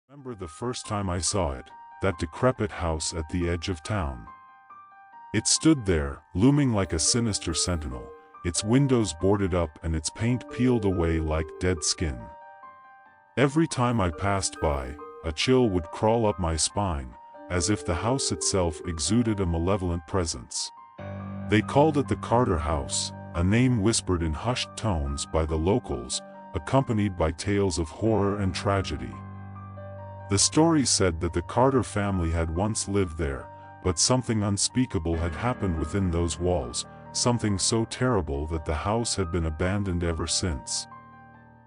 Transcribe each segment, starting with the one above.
Remember the first time I saw it, that decrepit house at the edge of town. It stood there, looming like a sinister sentinel, its windows boarded up and its paint peeled away like dead skin. Every time I passed by, a chill would crawl up my spine, as if the house itself exuded a malevolent presence. They called it the Carter House, a name whispered in hushed tones by the locals, accompanied by tales of horror and tragedy. The story said that the Carter family had once lived there, but something unspeakable had happened within those walls, something so terrible that the house had been abandoned ever since.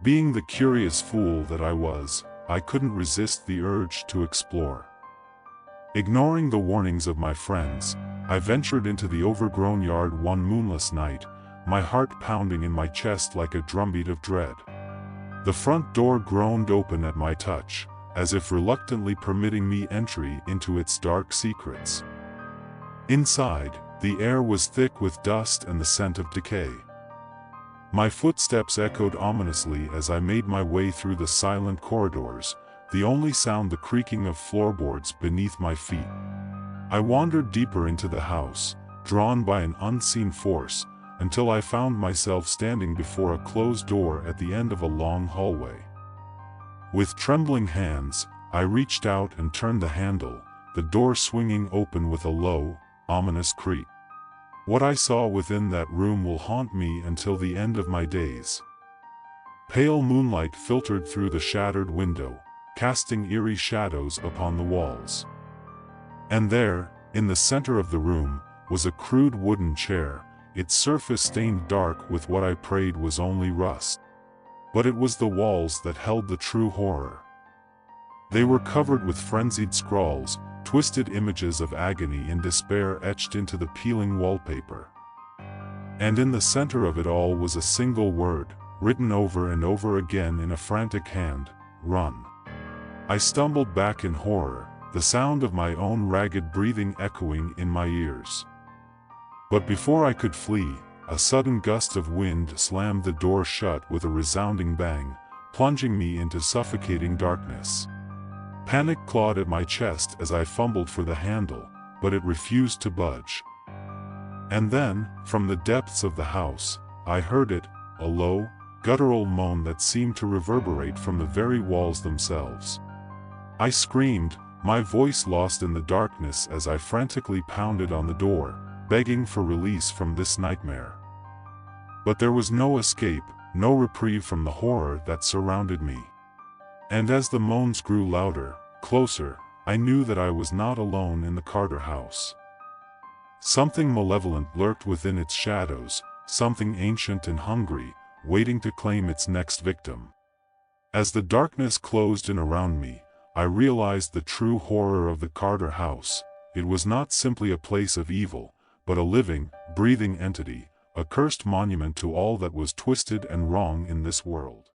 Being the curious fool that I was, I couldn't resist the urge to explore. Ignoring the warnings of my friends, I ventured into the overgrown yard one moonless night, my heart pounding in my chest like a drumbeat of dread. The front door groaned open at my touch, as if reluctantly permitting me entry into its dark secrets. Inside, the air was thick with dust and the scent of decay. My footsteps echoed ominously as I made my way through the silent corridors, the only sound the creaking of floorboards beneath my feet. I wandered deeper into the house, drawn by an unseen force, until I found myself standing before a closed door at the end of a long hallway. With trembling hands, I reached out and turned the handle, the door swinging open with a low, ominous creak. What I saw within that room will haunt me until the end of my days. Pale moonlight filtered through the shattered window, casting eerie shadows upon the walls. And there, in the center of the room, was a crude wooden chair, its surface stained dark with what I prayed was only rust. But it was the walls that held the true horror. They were covered with frenzied scrawls, twisted images of agony and despair etched into the peeling wallpaper. And in the center of it all was a single word, written over and over again in a frantic hand: run. I stumbled back in horror, the sound of my own ragged breathing echoing in my ears. But before I could flee, a sudden gust of wind slammed the door shut with a resounding bang, plunging me into suffocating darkness. Panic clawed at my chest as I fumbled for the handle, but it refused to budge. And then, from the depths of the house, I heard it, a low, guttural moan that seemed to reverberate from the very walls themselves. I screamed, my voice lost in the darkness as I frantically pounded on the door, begging for release from this nightmare. But there was no escape, no reprieve from the horror that surrounded me. And as the moans grew louder, closer, I knew that I was not alone in the Carter house. Something malevolent lurked within its shadows, something ancient and hungry, waiting to claim its next victim. As the darkness closed in around me, I realized the true horror of the Carter house. It was not simply a place of evil, but a living, breathing entity, a cursed monument to all that was twisted and wrong in this world.